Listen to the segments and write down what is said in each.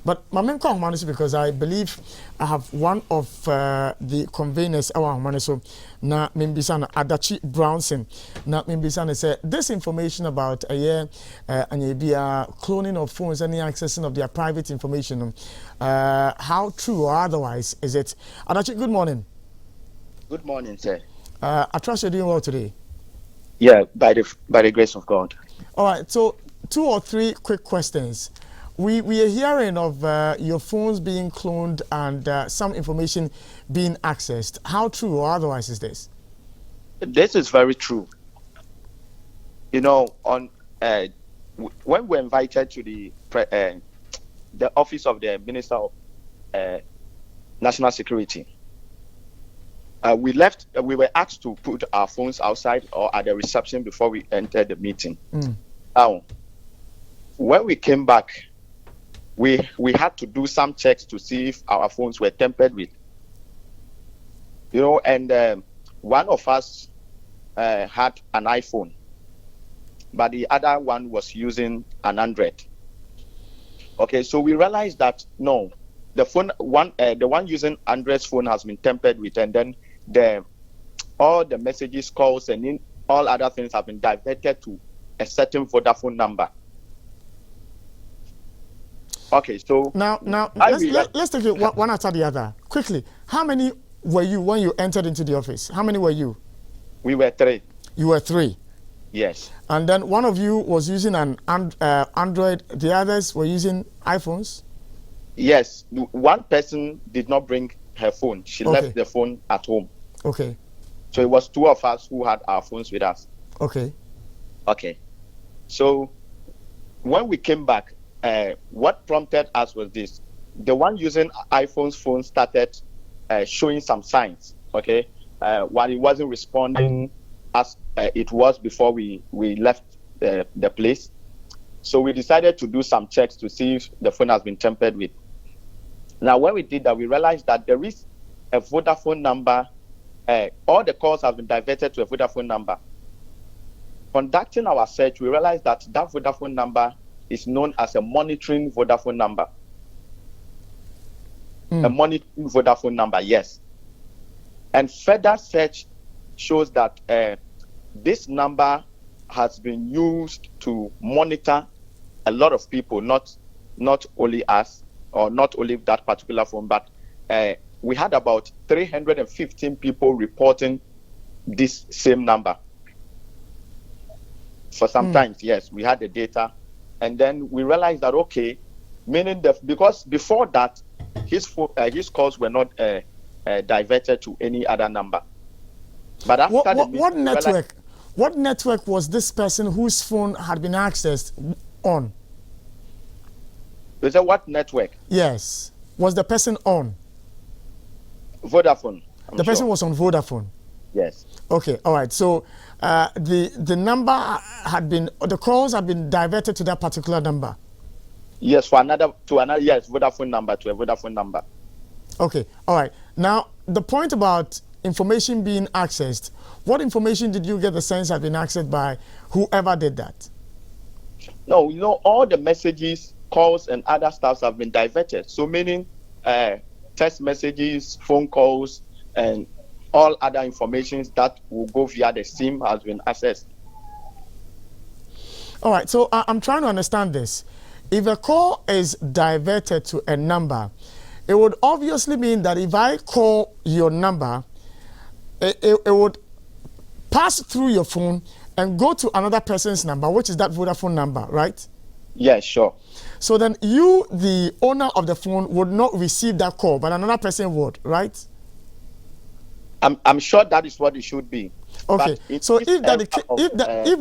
But my main comment is because I believe I have one of the conveners our money so na mimbisana Adachi Brownson na mimbisana say this information about a year and be cloning of phones and the accessing of their private information how true or otherwise is it? Adachi, good morning. Good morning, sir. I trust you're doing well today. Yeah, by the grace of God. All right, so 2 or 3 quick questions. We are hearing of your phones being cloned and some information being accessed. How true or otherwise is this? This is very true. You know, on when we're invited to the office of the Minister of National Security, we were asked to put our phones outside or at the reception before we entered the meeting. Now, when we came back, we had to do some checks to see if our phones were tampered with. You know, and one of us had an iPhone, but the other one was using an Android. Okay, so we realized that no, the one using Android's phone has been tampered with, and then all the messages, calls, and all other things have been diverted to a certain Vodafone number. Okay, so now let's take it one after the other quickly. How many were you when you entered into the office? How many were you? We were 3. You were 3. Yes. And then one of you was using an Android. The others were using iPhones. Yes. One person did not bring her phone. She left the phone at home. Okay. So it was 2 of us who had our phones with us. Okay. Okay. So when we came back, what prompted us was this: the one using iPhone's phone started showing some signs. Okay, while it wasn't responding as it was before we left the place. So we decided to do some checks to see if the phone has been tampered with. Now, when we did that, we realized that there is a Vodafone number. All the calls have been diverted to a Vodafone number. Conducting our search, we realized that Vodafone number is known as a monitoring Vodafone number. A monitoring Vodafone number, yes. And further search shows that this number has been used to monitor a lot of people, not only us or not only that particular phone, but we had about 315 people reporting this same number. For some times, yes, we had the data. And then we realized that, okay, meaning that because before that, his calls were not diverted to any other number. But after what network was this person whose phone had been accessed on? You said what network? Yes. Was the person on? Vodafone. The person was on Vodafone. Yes. Okay. All right. So the number had been, the calls had been diverted to that particular number. Yes, yes, Vodafone number to a Vodafone number. Okay. All right. Now the point about information being accessed. What information did you get the sense had been accessed by whoever did that? No, you know, all the messages, calls, and other stuff have been diverted. So meaning text messages, phone calls, and all other information that will go via the SIM has been accessed. All right, so I'm trying to understand this. If a call is diverted to a number, it would obviously mean that if I call your number, it would pass through your phone and go to another person's number, which is that Vodafone number, right? Yeah, sure. So then you, the owner of the phone, would not receive that call, but another person would, right? I'm sure that is what it should be. Okay, so if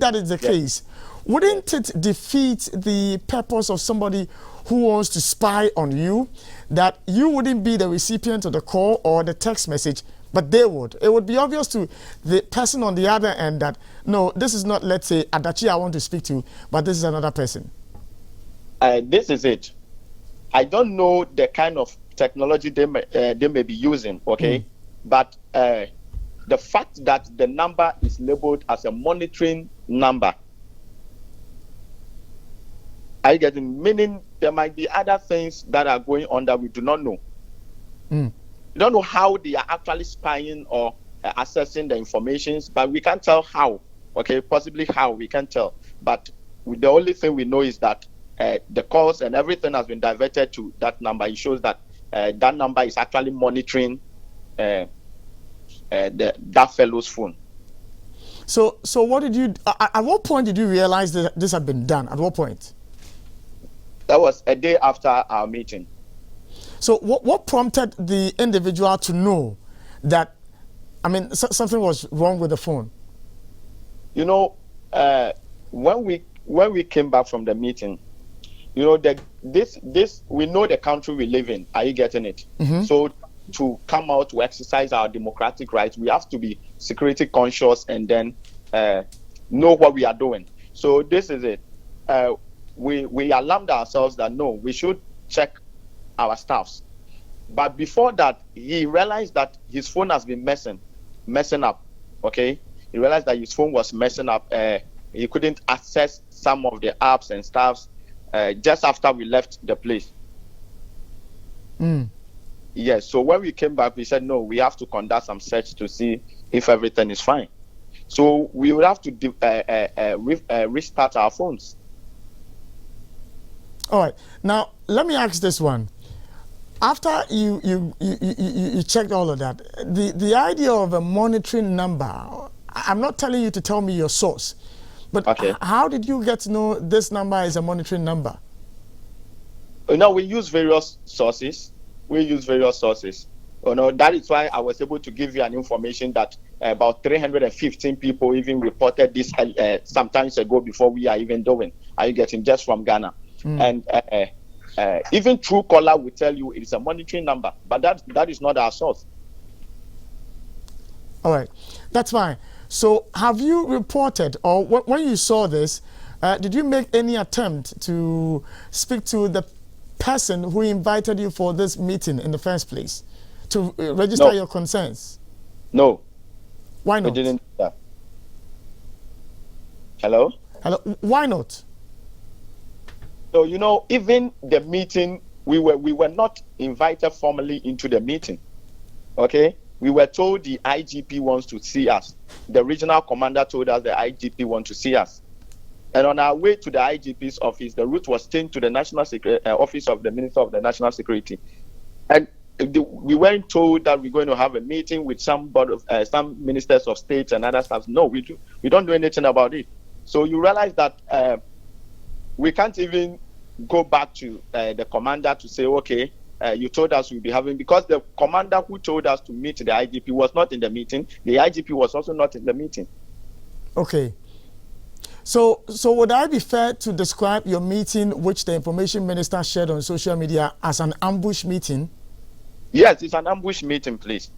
that is the case, wouldn't it defeat the purpose of somebody who wants to spy on you, that you wouldn't be the recipient of the call or the text message, but they would? It would be obvious to the person on the other end that, no, this is not, let's say, Adachi I want to speak to, but this is another person. This is it. I don't know the kind of technology they may be using, okay? But the fact that the number is labeled as a monitoring number Are you getting? Meaning there might be other things that are going on that we do not know. Mm. We don't know how they are actually spying or assessing the informations, but we can't tell how. Okay, possibly how, we can't tell. But the only thing we know is that the calls and everything has been diverted to that number. It shows that that number is actually monitoring that fellow's phone. So what did you? At what point did you realize that this had been done? At what point? That was a day after our meeting. So what prompted the individual to know that, I mean, something was wrong with the phone? You know, when we came back from the meeting, you know, this we know the country we live in. Are you getting it? Mm-hmm. So to come out to exercise our democratic rights, we have to be security conscious and then know what we are doing. So this is it. We alarmed ourselves that no, we should check our staffs. But before that, he realized that his phone has been messing up. Okay, he realized that his phone was messing up. He couldn't access some of the apps and stuffs just after we left the place. Mm. Yes. So when we came back, we said no, we have to conduct some search to see if everything is fine. So we will have to restart our phones. All right. Now let me ask this one. After you checked all of that, the idea of a monitoring number, I'm not telling you to tell me your source, but okay. How did you get to know this number is a monitoring number? No, we use various sources. You know, that is why I was able to give you an information that about 315 people even reported this sometimes ago before we are even doing. Are you getting, just from Ghana? Mm. And even Truecaller will tell you it is a monitoring number, but that is not our source. All right, that's fine. So have you reported, or when you saw this, did you make any attempt to speak to the person who invited you for this meeting in the first place to register your concerns? No. Why not? We didn't do that. Hello? Why not? So, you know, even the meeting, we were not invited formally into the meeting. Okay? We were told the IGP wants to see us. The regional commander told us the IGP wants to see us. And on our way to the IGP's office, the route was changed to the National Office of the Minister of the National Security. And we weren't told that we're going to have a meeting with some ministers of state and other stuff. No, we don't do anything about it. So you realize that we can't even go back to the commander to say, okay, you told us we'll be having, because the commander who told us to meet the IGP was not in the meeting. The IGP was also not in the meeting. Okay. So would I be fair to describe your meeting, which the information minister shared on social media, as an ambush meeting? Yes, it's an ambush meeting, please.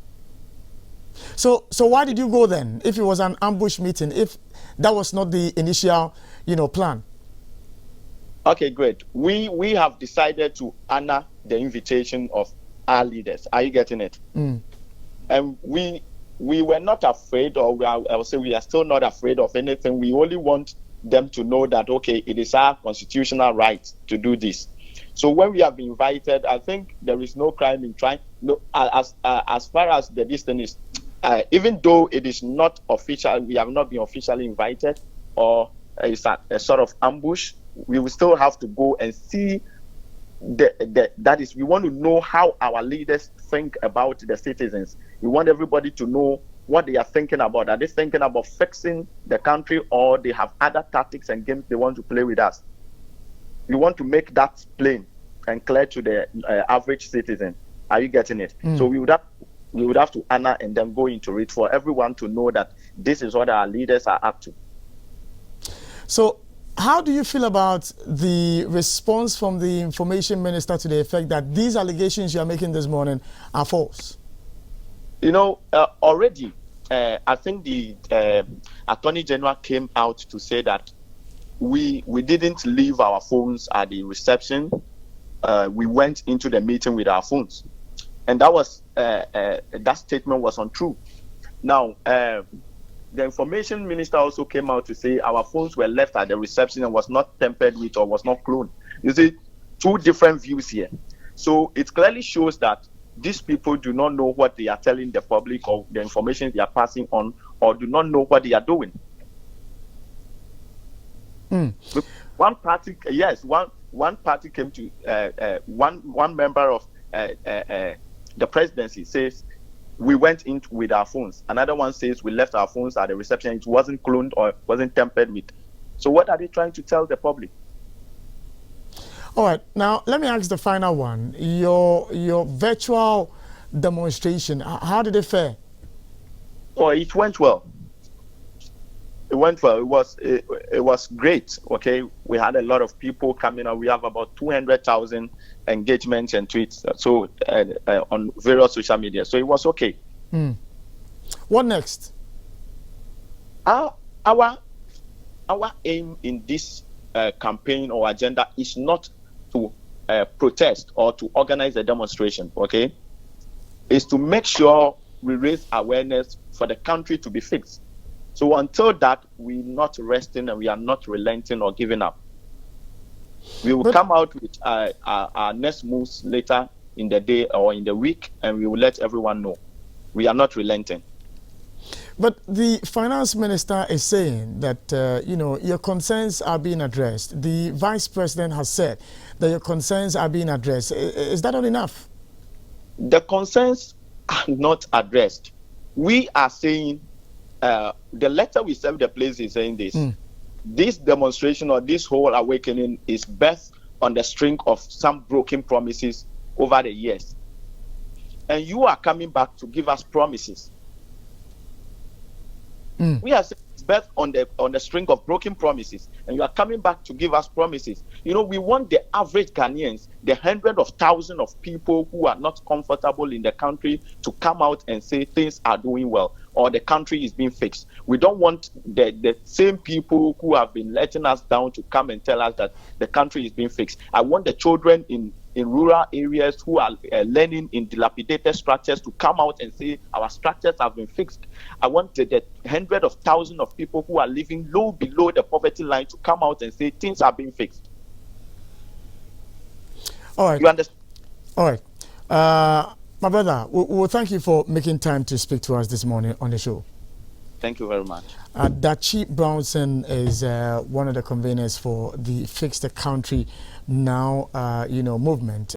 So why did you go then, if it was an ambush meeting, if that was not the initial, plan? Okay, great. We have decided to honor the invitation of our leaders. Are you getting it? Mm. And we were not afraid, or I would say we are still not afraid of anything. We only want them to know that, okay, it is our constitutional right to do this. So when we have been invited, I think there is no crime in trying. No, as far as the distance is, even though it is not official, we have not been officially invited, or it's a sort of ambush, we will still have to go and see. That is, we want to know how our leaders think about the citizens. We want everybody to know what they are thinking about. Are they thinking about fixing the country, or they have other tactics and games they want to play with us? We want to make that plain and clear to the average citizen. Are you getting it? So we would have to honor and then go into it for everyone to know that this is what our leaders are up to. So how do you feel about the response from the information minister to the effect that these allegations you are making this morning are false? You know, already, I think the Attorney General came out to say that we didn't leave our phones at the reception. We went into the meeting with our phones, and that was that statement was untrue. Now, the information minister also came out to say our phones were left at the reception and was not tampered with or was not cloned. You see, two different views here. So it clearly shows that these people do not know what they are telling the public or the information they are passing on, or do not know what they are doing. One party, yes, one party came to one member of the presidency says we went in with our phones. Another one says we left our phones at the reception. It wasn't cloned or wasn't tampered with. So what are they trying to tell the public? All right, now let me ask the final one. Your virtual demonstration, how did it fare? Oh, it went well. It went well. It was great. Okay, we had a lot of people coming out. We have about 200,000 engagements and tweets. So on various social media. So it was okay. What next? Our aim in this campaign or agenda is not to protest or to organize a demonstration. Okay, is to make sure we raise awareness for the country to be fixed. So until that, we're not resting and we are not relenting or giving up. We will come out with our next moves later in the day or in the week, and we will let everyone know. We are not relenting. But the finance minister is saying that, your concerns are being addressed. The vice president has said that your concerns are being addressed. Is that not enough? The concerns are not addressed. We are saying, the letter we served the place is saying this. This demonstration or this whole awakening is based on the string of some broken promises over the years. And you are coming back to give us promises. We are saying it's based on the string of broken promises, and you are coming back to give us promises. We want the average Ghanaians, the hundreds of thousands of people who are not comfortable in the country, to come out and say things are doing well or the country is being fixed. We don't want the same people who have been letting us down to come and tell us that the country is being fixed. I want the children in rural areas who are learning in dilapidated structures to come out and say our structures have been fixed. I want the hundreds of thousands of people who are living low below the poverty line to come out and say things are being fixed. All right. You understand? All right. My brother, we'll thank you for making time to speak to us this morning on the show. Thank you very much. Dachi Brownson is one of the conveners for the Fix the Country Now movement.